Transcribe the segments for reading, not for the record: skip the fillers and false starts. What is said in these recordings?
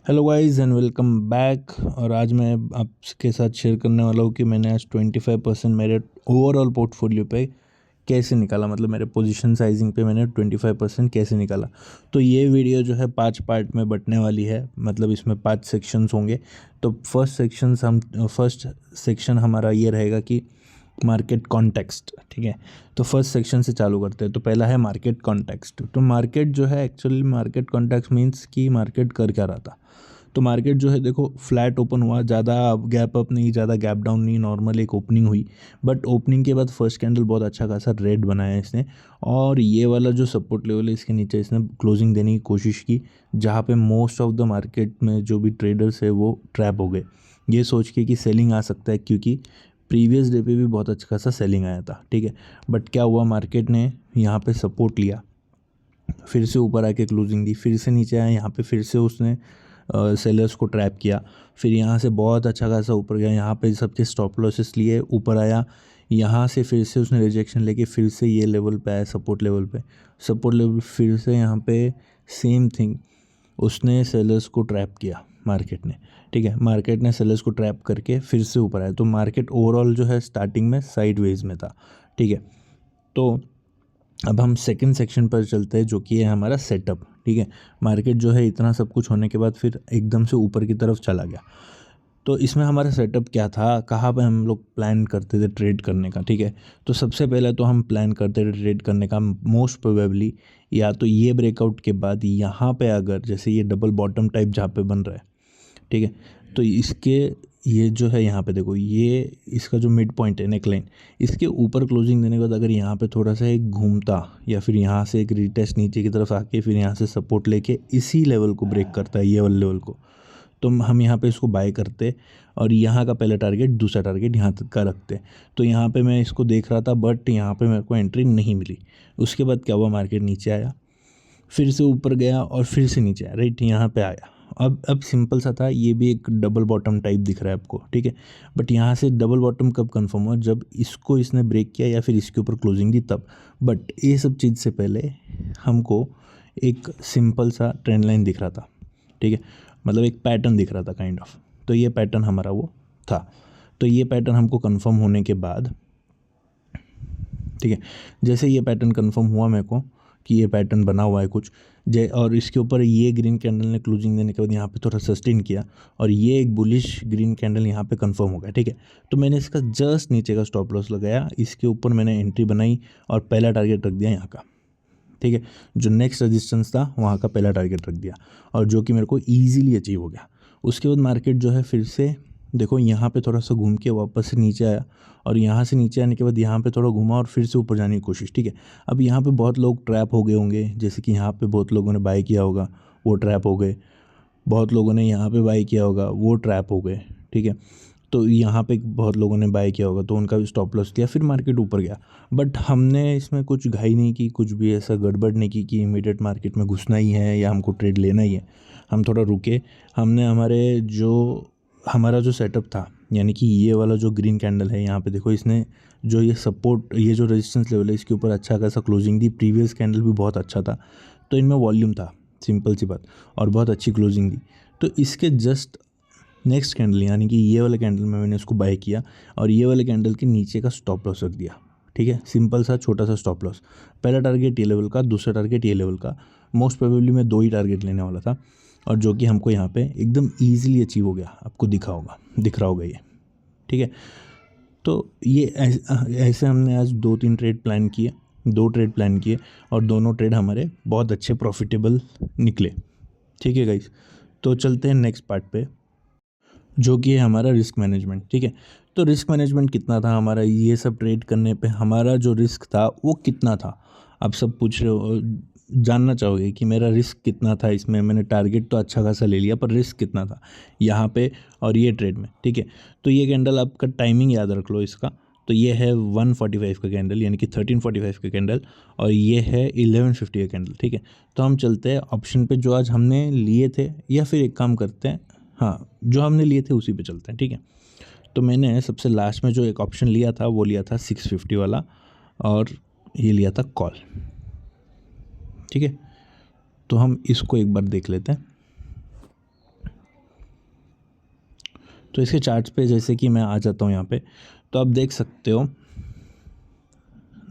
Hello guys and welcome back. और आज मैं आपके साथ शेयर करने वाला हूँ कि मैंने आज 25% मेरे ओवरऑल पोर्टफोलियो पे कैसे निकाला, मतलब मेरे पोजीशन साइजिंग पे मैंने 25% कैसे निकाला। तो ये वीडियो जो है 5 पार्ट में बंटने वाली है, मतलब इसमें 5 सेक्शंस होंगे। तो फर्स्ट सेक्शन हमारा ये रहेगा कि मार्केट कॉन्टेक्स्ट, ठीक है। तो फर्स्ट सेक्शन से चालू करते हैं। तो पहला है मार्केट कॉन्टेक्स्ट। तो मार्केट जो है, एक्चुअली मार्केट कॉन्टेक्स्ट मीन्स कि मार्केट कर क्या रहा था। तो मार्केट जो है देखो फ्लैट ओपन हुआ, ज़्यादा गैप अप नहीं, ज़्यादा गैप डाउन नहीं, नॉर्मल एक ओपनिंग हुई। बट ओपनिंग के बाद फर्स्ट कैंडल बहुत अच्छा खासा रेड बनाया इसने, और ये वाला जो सपोर्ट लेवल है इसके नीचे इसने क्लोजिंग देने की कोशिश की, जहाँ पे मोस्ट ऑफ द मार्केट में जो भी ट्रेडर्स है वो ट्रैप हो गए, ये सोच के कि सेलिंग आ सकता है, क्योंकि प्रीवियस डे पे भी बहुत अच्छा खासा सेलिंग आया था, ठीक है। बट क्या हुआ, मार्केट ने यहाँ पे सपोर्ट लिया, फिर से ऊपर आके क्लोजिंग दी, फिर से नीचे आया, यहाँ पे फिर से उसने सेलर्स को ट्रैप किया, फिर यहाँ से बहुत अच्छा खासा ऊपर गया, यहाँ पे सबके स्टॉप लॉसेस लिए ऊपर आया, यहाँ से फिर से उसने रिजेक्शन लेके फिर से ये लेवल पे आया, सपोर्ट लेवल फिर से यहाँ पे सेम थिंग, उसने सेलर्स को ट्रैप किया मार्केट ने, ठीक है। मार्केट ने सेलर्स को ट्रैप करके फिर से ऊपर आया। तो मार्केट ओवरऑल जो है स्टार्टिंग में साइडवेज में था, ठीक है। तो अब हम सेकंड सेक्शन पर चलते हैं, जो कि है हमारा सेटअप, ठीक है। मार्केट जो है इतना सब कुछ होने के बाद फिर एकदम से ऊपर की तरफ चला गया। तो इसमें हमारा सेटअप क्या था, कहाँ पे हम लोग प्लान करते थे ट्रेड करने का, ठीक है। तो सबसे पहले तो हम प्लान करते थे ट्रेड करने का मोस्ट प्रोबेबली या तो ये ब्रेकआउट के बाद यहाँ पे, अगर जैसे ये डबल बॉटम टाइप जहाँ पे बन रहा है, ठीक है। तो इसके ये जो है यहाँ पे देखो, ये इसका जो मिड पॉइंट है नेकलाइन, इसके ऊपर क्लोजिंग देने के बाद अगर यहाँ पे थोड़ा सा एक घूमता या फिर यहाँ से एक रिटेस्ट नीचे की तरफ आके फिर यहाँ से सपोर्ट लेके इसी लेवल को ब्रेक करता है, ये वाले लेवल को, तो हम यहाँ पे इसको बाय करते और यहाँ का पहला टारगेट दूसरा टारगेट यहाँ तक का रखते। तो यहाँ पे मैं इसको देख रहा था, बट यहाँ पे मेरे को एंट्री नहीं मिली। उसके बाद क्या हुआ, मार्केट नीचे आया, फिर से ऊपर गया और फिर से नीचे आया, राइट, यहाँ पे आया। अब सिंपल सा था, ये भी एक डबल बॉटम टाइप दिख रहा है आपको, ठीक है। बट यहाँ से डबल बॉटम कब कंफर्म हुआ, जब इसको इसने ब्रेक किया या फिर इसके ऊपर क्लोजिंग दी तब। बट ये सब चीज़ से पहले हमको एक सिंपल सा ट्रेंड लाइन दिख रहा था, ठीक है, मतलब एक पैटर्न दिख रहा था काइंड ऑफ। तो ये पैटर्न हमारा वो था। तो ये पैटर्न हमको कंफर्म होने के बाद, ठीक है, जैसे ये पैटर्न कंफर्म हुआ मेरे को कि ये पैटर्न बना हुआ है कुछ और इसके ऊपर ये ग्रीन कैंडल ने क्लोजिंग देने के बाद यहाँ पे थोड़ा सस्टेन किया और ये एक बुलिश ग्रीन कैंडल यहाँ पे कंफर्म हो गया, ठीक है। तो मैंने इसका जस्ट नीचे का स्टॉप लॉस लगाया, इसके ऊपर मैंने एंट्री बनाई और पहला टारगेट रख दिया यहाँ का, ठीक है। जो नेक्स्ट रेजिस्टेंस था वहाँ का पहला टारगेट रख दिया और जो कि मेरे को ईजिली अचीव हो गया। उसके बाद मार्केट जो है फिर से देखो यहाँ पे थोड़ा सा घूम के वापस से नीचे आया और यहाँ से नीचे आने के बाद यहाँ पे थोड़ा घूमा और फिर से ऊपर जाने की कोशिश, ठीक है। अब यहाँ पे बहुत लोग ट्रैप हो गए होंगे, जैसे कि यहाँ पे बहुत लोगों ने बाय किया होगा, वो ट्रैप हो गए। बहुत लोगों ने यहाँ पे बाय किया होगा, वो ट्रैप हो गए, ठीक है। तो यहाँ पे बहुत लोगों ने बाय किया होगा तो उनका भी स्टॉप लॉस किया, फिर मार्केट ऊपर गया। बट हमने इसमें कुछ घाई नहीं की, कुछ भी ऐसा गड़बड़ नहीं की कि इमीडिएट मार्केट में घुसना ही है या हमको ट्रेड लेना ही है। हम थोड़ा रुके, हमने हमारा जो सेटअप था, यानी कि ये वाला जो ग्रीन कैंडल है यहाँ पे देखो, इसने जो ये सपोर्ट, ये जो रेजिस्टेंस लेवल है, इसके ऊपर अच्छा खासा क्लोजिंग दी, प्रीवियस कैंडल भी बहुत अच्छा था, तो इनमें वॉल्यूम था, सिंपल सी बात, और बहुत अच्छी क्लोजिंग दी। तो इसके जस्ट नेक्स्ट कैंडल यानी कि ये वाला कैंडल में मैंने उसको बाय किया और ये वाले कैंडल के नीचे का स्टॉप लॉस रख दिया, ठीक है। सिंपल सा छोटा सा स्टॉप लॉस, पहला टारगेट ये लेवल का, दूसरा टारगेट ये लेवल का। मोस्ट प्रोबेबली मैं 2 ही टारगेट लेने वाला था और जो कि हमको यहाँ पे एकदम ईजिली अचीव हो गया, आपको दिख रहा होगा ये, ठीक है। तो ये ऐसे हमने आज 2-3 ट्रेड प्लान किए, 2 ट्रेड प्लान किए और दोनों ट्रेड हमारे बहुत अच्छे प्रॉफिटेबल निकले, ठीक है गाइस। तो चलते हैं नेक्स्ट पार्ट पे, जो कि है हमारा रिस्क मैनेजमेंट, ठीक है। तो रिस्क मैनेजमेंट कितना था हमारा, ये सब ट्रेड करने पे हमारा जो रिस्क था वो कितना था। आप सब पूछ रहे हो, जानना चाहोगे कि मेरा रिस्क कितना था इसमें। मैंने टारगेट तो अच्छा खासा ले लिया पर रिस्क कितना था यहाँ पे और ये ट्रेड में, ठीक है। तो ये कैंडल, आपका टाइमिंग याद रख लो इसका। तो ये है 145 का कैंडल, यानी कि 1345 का कैंडल, और ये है 1150 का कैंडल, ठीक है। तो हम चलते हैं ऑप्शन पे जो आज हमने लिए थे, या फिर एक काम करते हैं, हाँ, जो हमने लिए थे उसी पे चलते हैं, ठीक है। तो मैंने सबसे लास्ट में जो एक ऑप्शन लिया था वो लिया था 650 वाला, और ये लिया था कॉल, ठीक है। तो हम इसको एक बार देख लेते हैं। तो इसके चार्ट्स पे जैसे कि मैं आ जाता हूँ यहाँ पे, तो आप देख सकते हो,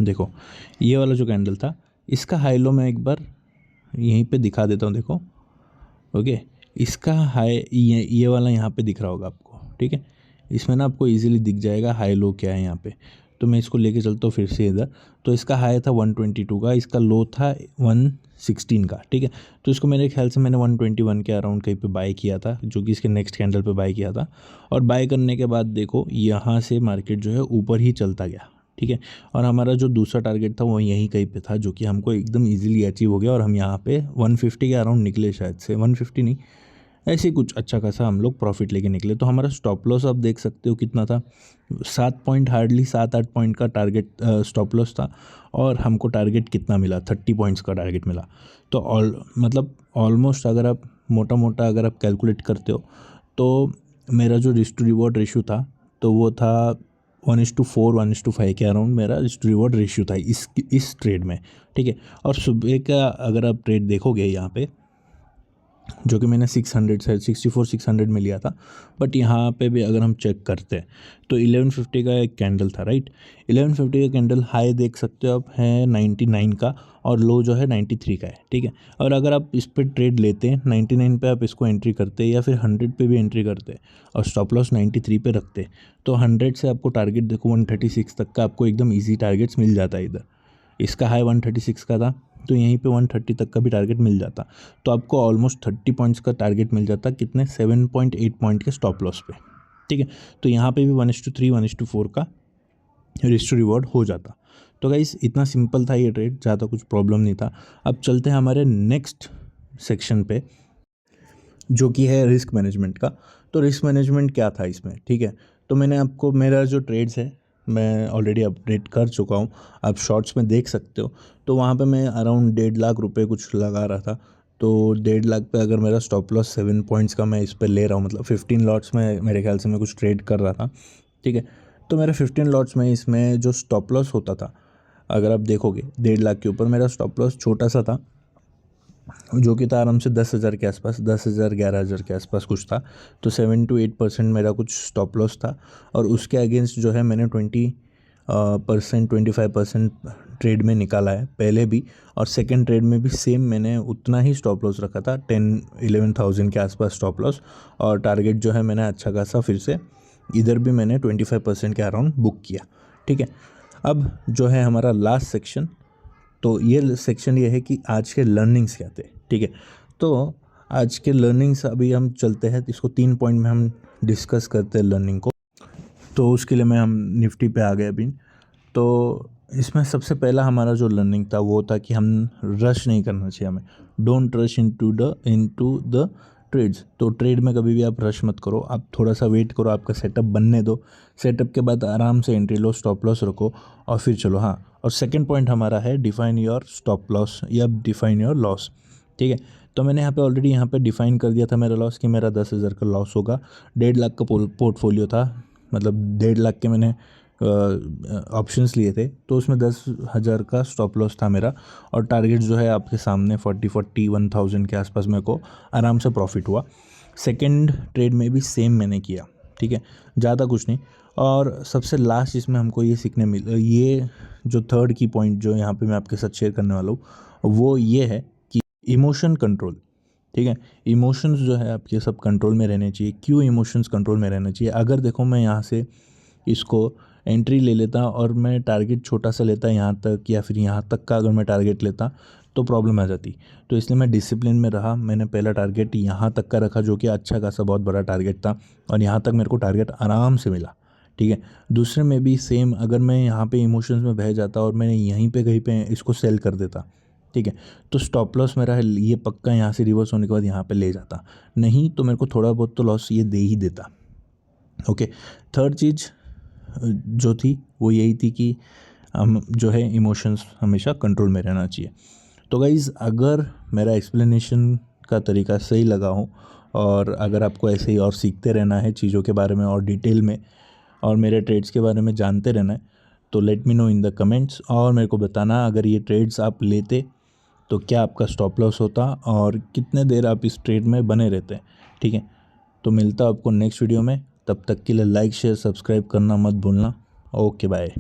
देखो ये वाला जो कैंडल था इसका हाई लो मैं एक बार यहीं पे दिखा देता हूँ, देखो ओके। इसका हाई ये वाला यहाँ पे दिख रहा होगा आपको, ठीक है। इसमें ना आपको इजीली दिख जाएगा हाई लो क्या है यहाँ पे। तो मैं इसको लेके चलता हूँ फिर से इधर। तो इसका हाई था 122 का, इसका लो था 116 का, ठीक है। तो इसको मेरे ख्याल से मैंने 121 के अराउंड कहीं पे बाय किया था, जो कि इसके नेक्स्ट कैंडल पे बाय किया था। और बाय करने के बाद देखो यहाँ से मार्केट जो है ऊपर ही चलता गया, ठीक है। और हमारा जो दूसरा टारगेट था वो यहीं कहीं पे था, जो कि हमको एकदम इजीली अचीव हो गया। और हम यहाँ पे 150 के अराउंड निकले, शायद से 150 नहीं, ऐसे कुछ अच्छा खासा हम लोग प्रॉफिट लेके निकले। तो हमारा स्टॉप लॉस आप देख सकते हो कितना था, 7 पॉइंट, हार्डली 7-8 पॉइंट का टारगेट स्टॉप लॉस था। और हमको टारगेट कितना मिला, 30 पॉइंट्स का टारगेट मिला। तो मतलब ऑलमोस्ट अगर आप मोटा मोटा अगर आप कैलकुलेट करते हो तो मेरा जो रिस्क टू रिवॉर्ड रेशियो था तो वो था 1:4 1:5 के अराउंड मेरा रिस्क टू रिवॉर्ड रेशियो था इस ट्रेड में, ठीक है। और सुबह का अगर आप ट्रेड देखोगे यहाँ पे, जो कि मैंने 600 से 64-600 में लिया था, बट यहाँ पे भी अगर हम चेक करते हैं तो 1150 का एक कैंडल था, राइट। 1150 का कैंडल हाई देख सकते हो आप है 99 का, और लो जो है 93 का है, ठीक है। और अगर आप इस पर ट्रेड लेते हैं 99 पे आप इसको एंट्री करते हैं या फिर 100 पे भी एंट्री करते हैं और स्टॉप लॉस 93 पे रखते हैं, तो 100 से आपको टारगेट देखो 136 तक का आपको एकदम ईजी टारगेट्स मिल जाता है इधर। इसका हाई 136 का था, तो यहीं पे 130 तक का भी टारगेट मिल जाता। तो आपको ऑलमोस्ट 30 पॉइंट्स का टारगेट मिल जाता, कितने 7.8 पॉइंट के स्टॉप लॉस पे, ठीक है। तो यहाँ पे भी 1:3 1:4 का रिस्क टू रिवॉर्ड हो जाता। तो गाइस इतना सिंपल था ये ट्रेड, ज़्यादा कुछ प्रॉब्लम नहीं था। अब चलते हैं हमारे नेक्स्ट सेक्शन पे, जो कि है रिस्क मैनेजमेंट का। तो रिस्क मैनेजमेंट क्या था इसमें, ठीक है। तो मैंने आपको मेरा जो ट्रेड्स है मैं ऑलरेडी अपडेट कर चुका हूँ, आप शॉर्ट्स में देख सकते हो। तो वहाँ पे मैं अराउंड 1.5 लाख रुपए कुछ लगा रहा था। तो 1.5 लाख पे अगर मेरा स्टॉप लॉस 7 पॉइंट्स का मैं इस पर ले रहा हूँ, मतलब 15 लॉट्स में मेरे ख्याल से मैं कुछ ट्रेड कर रहा था, ठीक है। तो मेरा 15 लॉट्स में इसमें जो स्टॉप लॉस होता था, अगर आप देखोगे 1.5 लाख के ऊपर मेरा स्टॉप लॉस छोटा सा था, जो कि था आराम से 10,000 के आसपास, 10,000 11,000 के आसपास कुछ था। तो 7 to 8% मेरा कुछ स्टॉप लॉस था। और उसके अगेंस्ट जो है मैंने 25% ट्रेड में निकाला है पहले भी, और सेकंड ट्रेड में भी सेम मैंने उतना ही स्टॉप लॉस रखा था, 10-11,000 के आसपास स्टॉप लॉस। और टारगेट जो है मैंने अच्छा खासा फिर से इधर भी मैंने 25% के अराउंड बुक किया, ठीक है। अब जो है हमारा लास्ट सेक्शन, तो ये सेक्शन ये है कि आज के लर्निंग्स क्या थे, ठीक है। तो आज के लर्निंग्स अभी हम चलते हैं, इसको 3 पॉइंट में हम डिस्कस करते हैं लर्निंग को। तो उसके लिए हम निफ्टी पे आ गए अभी। तो इसमें सबसे पहला हमारा जो लर्निंग था वो था कि हम रश नहीं करना चाहिए, हमें don't rush into the trades. तो ट्रेड में कभी भी आप रश मत करो, आप थोड़ा सा वेट करो, आपका सेटअप बनने दो। सेटअप के बाद आराम से एंट्री लो, स्टॉप लॉस रखो और फिर चलो। हाँ, और सेकंड पॉइंट हमारा है डिफाइन योर स्टॉप लॉस या डिफाइन योर लॉस, ठीक है। तो मैंने यहाँ पे ऑलरेडी यहाँ पे डिफाइन कर दिया था मेरा लॉस, कि मेरा 10,000 का लॉस होगा। 1.5 लाख का पोर्टफोलियो था, मतलब 1.5 लाख के मैंने ऑप्शंस लिए थे, तो उसमें 10,000 का स्टॉप लॉस था मेरा। और टारगेट जो है आपके सामने 41,000 के आसपास मेरे को आराम से प्रॉफिट हुआ। सेकंड ट्रेड में भी सेम मैंने किया, ठीक है, ज़्यादा कुछ नहीं। और सबसे लास्ट इसमें हमको ये सीखने ये जो थर्ड की पॉइंट जो यहाँ पे मैं आपके साथ शेयर करने वाला हूँ वो ये है कि इमोशन कंट्रोल, ठीक है। इमोशंस जो है आपके सब कंट्रोल में रहने चाहिए। क्यों इमोशंस कंट्रोल में रहना चाहिए? अगर देखो मैं यहाँ से इसको एंट्री ले लेता और मैं टारगेट छोटा सा लेता यहाँ तक, या फिर यहाँ तक का अगर मैं टारगेट लेता तो प्रॉब्लम आ जाती। तो इसलिए मैं डिसिप्लिन में रहा, मैंने पहला टारगेट यहाँ तक का रखा, जो कि अच्छा खासा बहुत बड़ा टारगेट था, और यहाँ तक मेरे को टारगेट आराम से मिला, ठीक है। दूसरे में भी सेम, अगर मैं यहाँ पे इमोशंस में बह जाता और मैंने यहीं पे कहीं पे इसको सेल कर देता, ठीक है, तो स्टॉप लॉस मेरा है ये पक्का यहाँ से रिवर्स होने के बाद यहाँ पे ले जाता, नहीं तो मेरे को थोड़ा बहुत तो लॉस ये दे ही देता। ओके, थर्ड चीज़ जो थी वो यही थी कि हम जो है इमोशंस हमेशा कंट्रोल में रहना चाहिए। तो गाइज़, अगर मेरा एक्सप्लेनेशन का तरीका सही लगा हो, और अगर आपको ऐसे ही और सीखते रहना है चीज़ों के बारे में और डिटेल में, और मेरे ट्रेड्स के बारे में जानते रहना है, तो let me know in the comments, और मेरे को बताना अगर ये ट्रेड्स आप लेते तो क्या आपका स्टॉप लॉस होता और कितने देर आप इस ट्रेड में बने रहते हैं, ठीक है। तो मिलता आपको नेक्स्ट वीडियो में। तब तक के लिए लाइक शेयर सब्सक्राइब करना मत भूलना। Okay bye.